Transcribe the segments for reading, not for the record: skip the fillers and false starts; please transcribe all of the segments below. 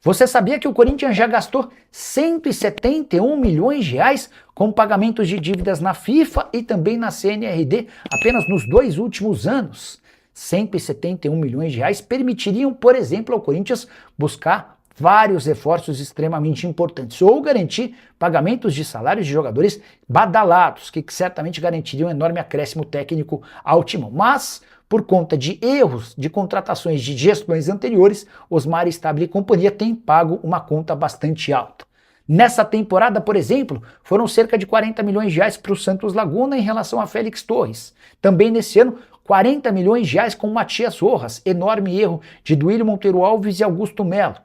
Você sabia que o Corinthians já gastou 171 milhões de reais com pagamentos de dívidas na FIFA e também na CNRD apenas nos 2 últimos anos? 171 milhões de reais permitiriam, por exemplo, ao Corinthians buscar vários reforços extremamente importantes ou garantir pagamentos de salários de jogadores badalados, que certamente garantiriam um enorme acréscimo técnico ao timão. Mas, por conta de erros de contratações de gestões anteriores, Osmar Stabile e companhia têm pago uma conta bastante alta. Nessa temporada, por exemplo, foram cerca de 40 milhões de reais para o Santos Laguna em relação a Félix Torres. Também nesse ano, 40 milhões de reais com Matias Rojas, enorme erro de Duílio Monteiro Alves e Augusto Melo.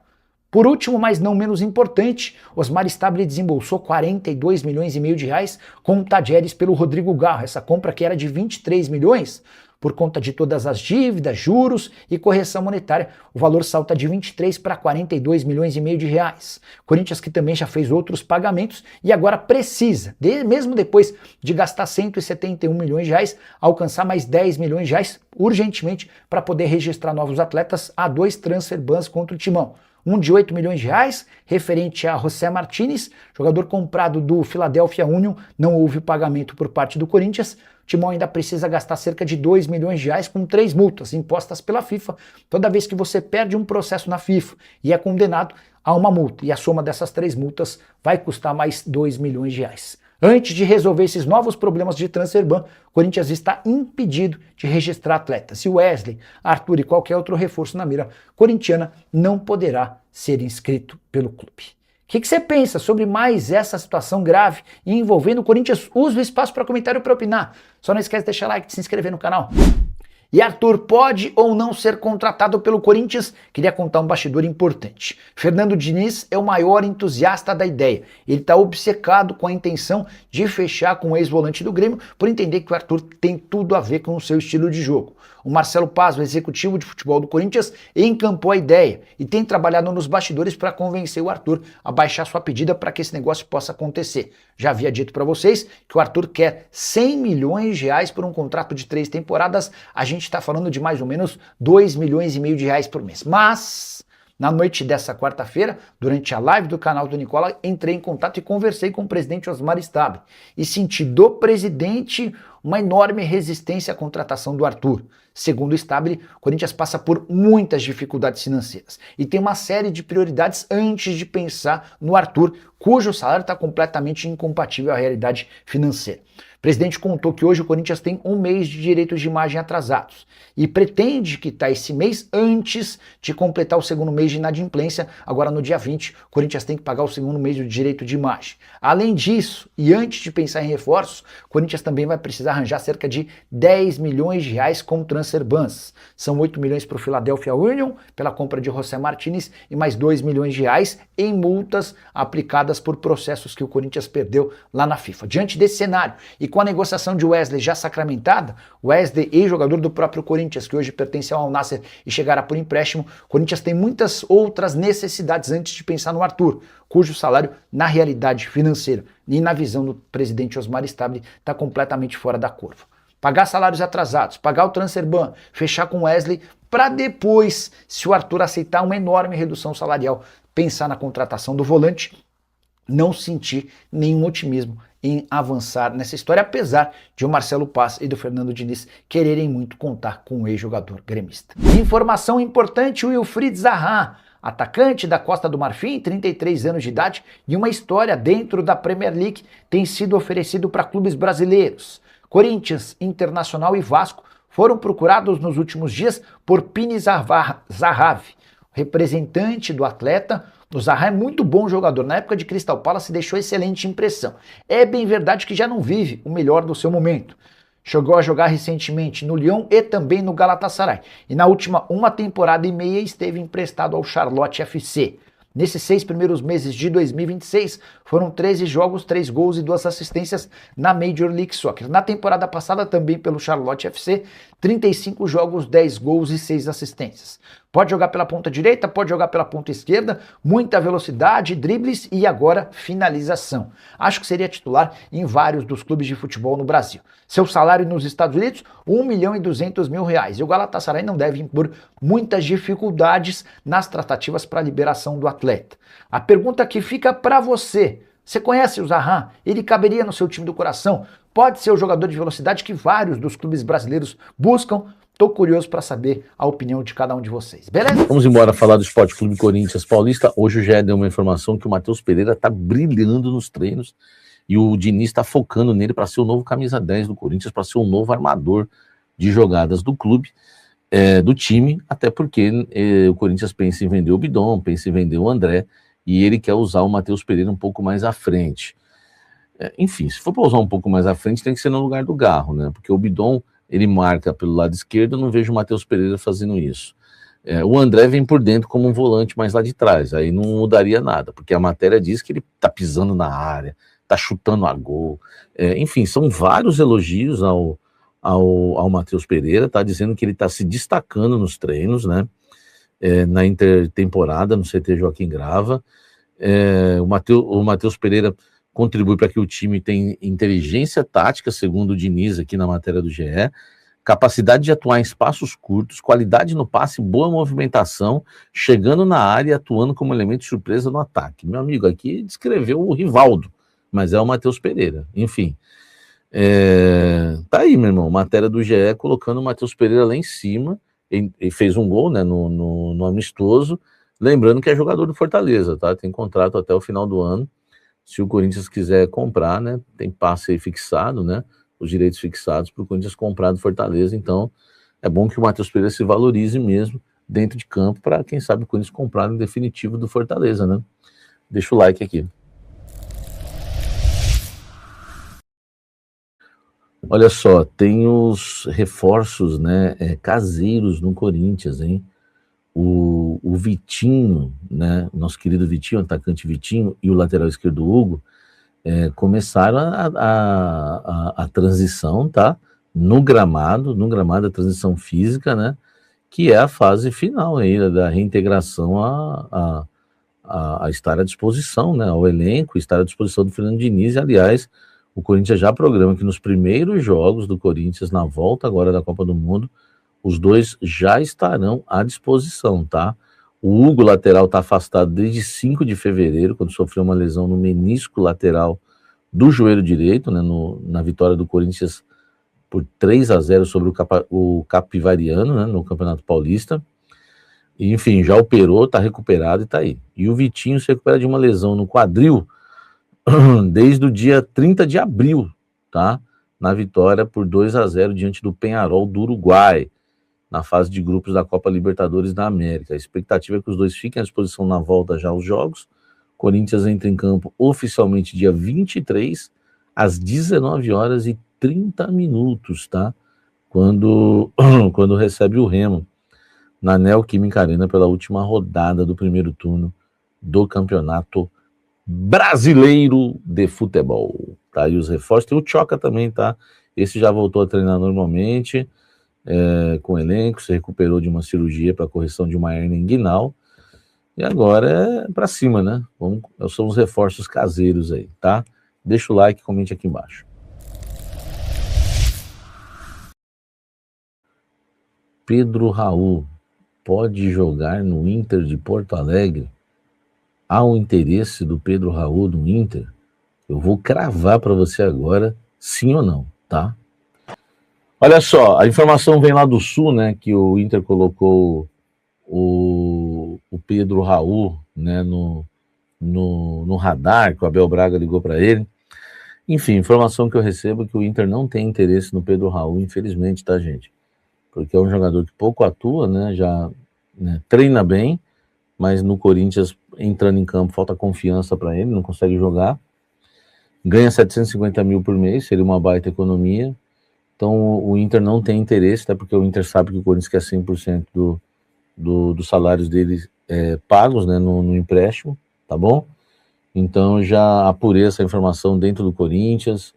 Por último, mas não menos importante, Osmar Stabile desembolsou 42 milhões e meio de reais com o Tadjeres pelo Rodrigo Garro, essa compra que era de 23 milhões, por conta de todas as dívidas, juros e correção monetária, o valor salta de 23 para 42 milhões e meio de reais. Corinthians que também já fez outros pagamentos e agora precisa, mesmo depois de gastar 171 milhões de reais, alcançar mais 10 milhões de reais urgentemente para poder registrar novos atletas a 2 transfer bans contra o Timão. Um de 8 milhões de reais, referente a José Martínez, jogador comprado do Philadelphia Union, não houve pagamento por parte do Corinthians. O Timão ainda precisa gastar cerca de 2 milhões de reais com 3 multas impostas pela FIFA. Toda vez que você perde um processo na FIFA e é condenado a uma multa, e a soma dessas 3 multas vai custar mais 2 milhões de reais. Antes de resolver esses novos problemas de transfer ban, o Corinthians está impedido de registrar atletas. Se Wesley, Arthur e qualquer outro reforço na mira corintiana não poderá ser inscrito pelo clube. O que você pensa sobre mais essa situação grave envolvendo o Corinthians? Use o espaço para comentário para opinar. Só não esquece de deixar like e de se inscrever no canal. E Arthur pode ou não ser contratado pelo Corinthians? Queria contar um bastidor importante. Fernando Diniz é o maior entusiasta da ideia. Ele está obcecado com a intenção de fechar com o ex-volante do Grêmio por entender que o Arthur tem tudo a ver com o seu estilo de jogo. O Marcelo Paz, o executivo de futebol do Corinthians, encampou a ideia e tem trabalhado nos bastidores para convencer o Arthur a baixar sua pedida para que esse negócio possa acontecer. Já havia dito para vocês que o Arthur quer 100 milhões de reais por um contrato de 3 temporadas. A gente está falando de mais ou menos 2 milhões e meio de reais por mês. Mas, na noite dessa quarta-feira, durante a live do canal do Nicola, entrei em contato e conversei com o presidente Osmar Stabile e senti do presidente uma enorme resistência à contratação do Arthur. Segundo o Stabile, o Corinthians passa por muitas dificuldades financeiras e tem uma série de prioridades antes de pensar no Arthur, cujo salário está completamente incompatível à realidade financeira. O presidente contou que hoje o Corinthians tem 1 mês de direitos de imagem atrasados e pretende quitar esse mês antes de completar o 2º mês de inadimplência. Agora no dia 20, o Corinthians tem que pagar o 2º mês de direito de imagem. Além disso, e antes de pensar em reforços, o Corinthians também vai precisar arranjar cerca de 10 milhões de reais com transfer bans. São 8 milhões para o Philadelphia Union pela compra de José Martínez e mais 2 milhões de reais em multas aplicadas por processos que o Corinthians perdeu lá na FIFA. Diante desse cenário e com a negociação de Wesley já sacramentada, Wesley, ex-jogador do próprio Corinthians, que hoje pertence ao Al Nassr e chegará por empréstimo, o Corinthians tem muitas outras necessidades antes de pensar no Arthur, cujo salário, na realidade financeira e na visão do presidente Osmar Stabile, está completamente fora da curva. Pagar salários atrasados, pagar o transfer ban, fechar com Wesley, para depois, se o Arthur aceitar uma enorme redução salarial, pensar na contratação do volante, não sentir nenhum otimismo em avançar nessa história, apesar de o Marcelo Paz e do Fernando Diniz quererem muito contar com o ex-jogador gremista. Informação importante, o Wilfried Zaha, atacante da Costa do Marfim, 33 anos de idade, e uma história dentro da Premier League, tem sido oferecido para clubes brasileiros. Corinthians, Internacional e Vasco foram procurados nos últimos dias por Pini Zahavi, representante do atleta. O Zaha é muito bom jogador. Na época de Crystal Palace deixou excelente impressão. É bem verdade que já não vive o melhor do seu momento. Chegou a jogar recentemente no Lyon e também no Galatasaray. E na última 1 temporada e meia esteve emprestado ao Charlotte FC. Nesses 6 primeiros meses de 2026, foram 13 jogos, 3 gols e 2 assistências na Major League Soccer. Na temporada passada, também pelo Charlotte FC, 35 jogos, 10 gols e 6 assistências. Pode jogar pela ponta direita, pode jogar pela ponta esquerda, muita velocidade, dribles e agora finalização. Acho que seria titular em vários dos clubes de futebol no Brasil. Seu salário nos Estados Unidos, R$ 1.200.000. E o Galatasaray não deve impor muitas dificuldades nas tratativas para a liberação do atleta. A pergunta que fica para você: você conhece o Zaha? Ele caberia no seu time do coração? Pode ser o jogador de velocidade que vários dos clubes brasileiros buscam? Tô curioso para saber a opinião de cada um de vocês, beleza? Vamos embora falar do Esporte Clube Corinthians Paulista. Hoje o GE deu uma informação que o Matheus Pereira tá brilhando nos treinos e o Diniz está focando nele para ser o novo camisa 10 do Corinthians, para ser o novo armador de jogadas do clube, do time, até porque o Corinthians pensa em vender o Bidon, pensa em vender o André, e ele quer usar o Matheus Pereira um pouco mais à frente. Enfim, se for para usar um pouco mais à frente, tem que ser no lugar do Garro, né? Porque o Bidon, ele marca pelo lado esquerdo, eu não vejo o Matheus Pereira fazendo isso. O André vem por dentro como um volante mais lá de trás, aí não mudaria nada, porque a matéria diz que ele tá pisando na área, tá chutando a gol. Enfim, são vários elogios ao Matheus Pereira, tá dizendo que ele tá se destacando nos treinos, né? Na intertemporada, no CT Joaquim Grava. O Matheus Pereira contribui para que o time tenha inteligência tática, segundo o Diniz aqui na matéria do GE, capacidade de atuar em espaços curtos, qualidade no passe, boa movimentação, chegando na área e atuando como elemento de surpresa no ataque. Meu amigo, aqui descreveu o Rivaldo, mas é o Matheus Pereira. Enfim, tá aí, meu irmão, matéria do GE colocando o Matheus Pereira lá em cima, e fez um gol, né, no amistoso, lembrando que é jogador do Fortaleza, tá? Tem contrato até o final do ano. Se o Corinthians quiser comprar, né, tem passe aí fixado, né, os direitos fixados para o Corinthians comprar do Fortaleza. Então, é bom que o Matheus Pereira se valorize mesmo dentro de campo para, quem sabe, o Corinthians comprar em definitivo do Fortaleza, né? Deixa o like aqui. Olha só, tem os reforços, né, caseiros no Corinthians, hein? O Vitinho, né, nosso querido Vitinho, atacante Vitinho, e o lateral esquerdo Hugo, começaram a transição, tá? No gramado, a transição física, né? Que é a fase final aí da reintegração a estar à disposição, né? Ao elenco, estar à disposição do Fernando Diniz. E, aliás, o Corinthians já programa que nos primeiros jogos do Corinthians, na volta agora da Copa do Mundo, os dois já estarão à disposição, tá? O Hugo, lateral, está afastado desde 5 de fevereiro, quando sofreu uma lesão no menisco lateral do joelho direito, né, na vitória do Corinthians por 3-0 sobre o Capivariano, né, no Campeonato Paulista. E, enfim, já operou, está recuperado e está aí. E o Vitinho se recupera de uma lesão no quadril desde o dia 30 de abril, tá? Na vitória por 2-0 diante do Peñarol do Uruguai, na fase de grupos da Copa Libertadores da América. A expectativa é que os dois fiquem à disposição na volta já aos jogos. Corinthians entra em campo oficialmente dia 23, às 19h30, tá? Quando recebe o Remo, na Neoquímica Arena, pela última rodada do primeiro turno do Campeonato Brasileiro de Futebol. Tá? E os reforços, tem o Tchoca também, tá? Esse já voltou a treinar normalmente, com o elenco, se recuperou de uma cirurgia para correção de uma hérnia inguinal, e agora é para cima, né? São os reforços caseiros aí, tá? Deixa o like, comente aqui embaixo. Pedro Raul pode jogar no Inter de Porto Alegre? Há um interesse do Pedro Raul no Inter? Eu vou cravar para você agora, sim ou não, tá? Olha só, a informação vem lá do Sul, né, que o Inter colocou o Pedro Raul, né, no radar, que o Abel Braga ligou para ele. Enfim, informação que eu recebo é que o Inter não tem interesse no Pedro Raul, infelizmente, tá, gente? Porque é um jogador que pouco atua, né, já treina bem, mas no Corinthians, entrando em campo, falta confiança para ele, não consegue jogar. Ganha 750 mil por mês, seria uma baita economia. Então o Inter não tem interesse, até porque o Inter sabe que o Corinthians quer 100% dos salários dele pagos, né, no empréstimo, tá bom? Então já apurei essa informação dentro do Corinthians,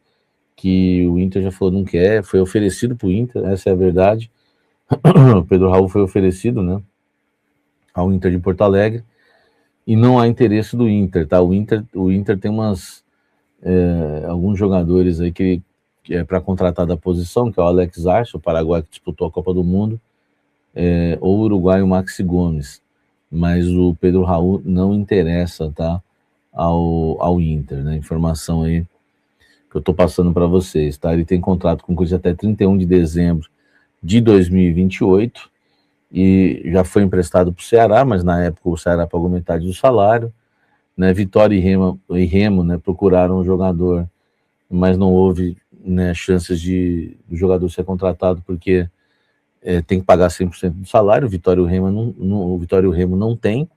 que o Inter já falou não quer, foi oferecido para o Inter, essa é a verdade. O Pedro Raul foi oferecido, né? ao Inter de Porto Alegre, e não há interesse do Inter, tá? O Inter tem alguns jogadores aí que é para contratar da posição, que é o Alex Arce, o Paraguai que disputou a Copa do Mundo, ou o uruguaio Maxi Gomes, mas o Pedro Raul não interessa, tá? Ao Inter, né? Informação aí que eu tô passando para vocês, tá? Ele tem contrato com o Corinthians até 31 de dezembro de 2028 e já foi emprestado para o Ceará, mas na época o Ceará pagou metade do salário, né? Vitória e Remo, né, procuraram um jogador, mas não houve, né, chances do jogador ser contratado porque tem que pagar 100% do salário. O Vitória e o Remo não tem.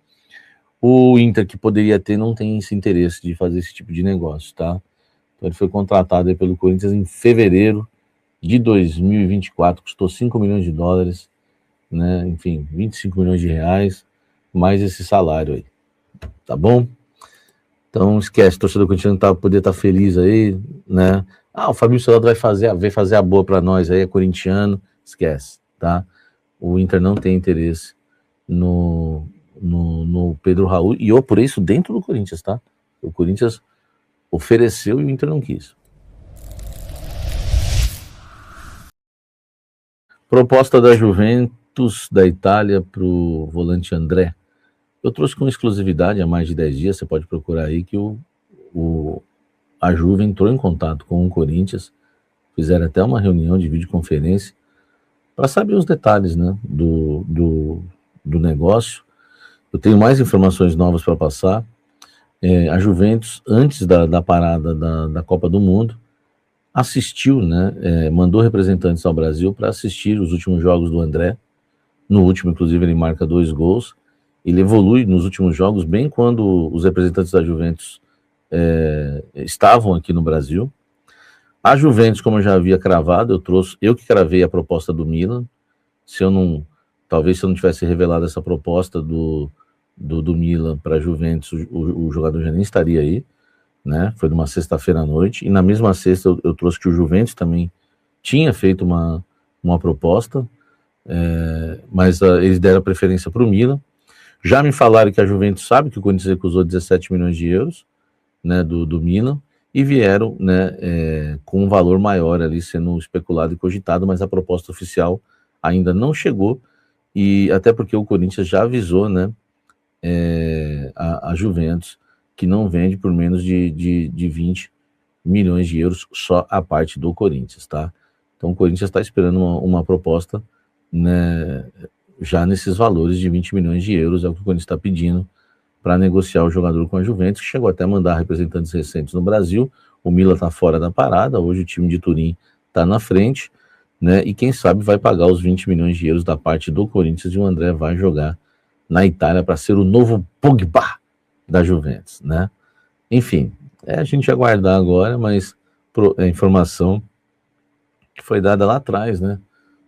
O Inter, que poderia ter, não tem esse interesse de fazer esse tipo de negócio, tá? Então ele foi contratado aí pelo Corinthians em fevereiro de 2024, custou 5 milhões de dólares, né? Enfim, 25 milhões de reais, mais esse salário aí, tá bom? Então esquece, torcedor corintiano poder estar feliz aí, né? O Fabrício Soldado vai fazer a boa para nós aí, é corintiano, esquece, tá? O Inter não tem interesse no Pedro Raul, e por isso dentro do Corinthians, tá? O Corinthians ofereceu e o Inter não quis. Proposta da Juventus da Itália para o volante André. Eu trouxe com exclusividade há mais de 10 dias, você pode procurar aí, que a Juve entrou em contato com o Corinthians, fizeram até uma reunião de videoconferência para saber os detalhes, né, do negócio. Eu tenho mais informações novas para passar. A Juventus, antes da parada da Copa do Mundo, assistiu, né, mandou representantes ao Brasil para assistir os últimos jogos do André. No último, inclusive, ele marca 2 gols. Ele evolui nos últimos jogos, bem quando os representantes da Juventus estavam aqui no Brasil. A Juventus, como eu já havia cravado, eu que cravei a proposta do Milan. Talvez se eu não tivesse revelado essa proposta do Milan para a Juventus, o jogador já nem estaria aí, né? Foi numa sexta-feira à noite, e na mesma sexta eu trouxe que o Juventus também tinha feito uma proposta, mas eles deram preferência para o Milan. Já me falaram que a Juventus sabe que o Corinthians recusou 17 milhões de euros, né, do Milan, e vieram, né, com um valor maior ali sendo especulado e cogitado, mas a proposta oficial ainda não chegou, e até porque o Corinthians já avisou, né, a Juventus que não vende por menos de 20 milhões de euros só a parte do Corinthians, tá? Então o Corinthians está esperando uma proposta, né, já nesses valores de 20 milhões de euros, é o que o Corinthians está pedindo para negociar o jogador com a Juventus, que chegou até a mandar representantes recentes no Brasil. O Milan está fora da parada, hoje o time de Turim está na frente, né, e quem sabe vai pagar os 20 milhões de euros da parte do Corinthians, e o André vai jogar na Itália para ser o novo Pogba da Juventus, né? Enfim, a gente vai aguardar agora, mas a informação que foi dada lá atrás, né,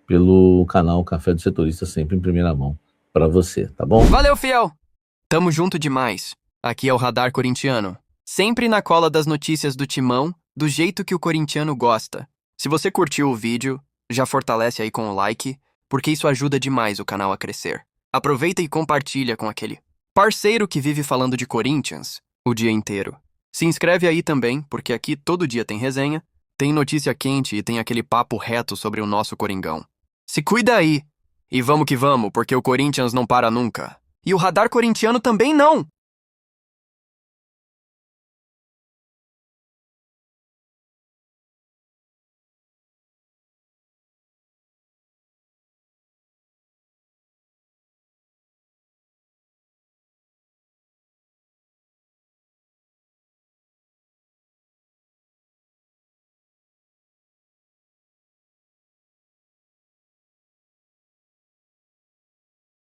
pelo canal Café do Setorista, sempre em primeira mão para você, tá bom? Valeu, fiel! Tamo junto demais. Aqui é o Radar Corintiano. Sempre na cola das notícias do Timão, do jeito que o corintiano gosta. Se você curtiu o vídeo, já fortalece aí com o like, porque isso ajuda demais o canal a crescer. Aproveita e compartilha com aquele parceiro que vive falando de Corinthians o dia inteiro. Se inscreve aí também, porque aqui todo dia tem resenha, tem notícia quente e tem aquele papo reto sobre o nosso Coringão. Se cuida aí! E vamos que vamos, porque o Corinthians não para nunca. E o Radar Corintiano também não!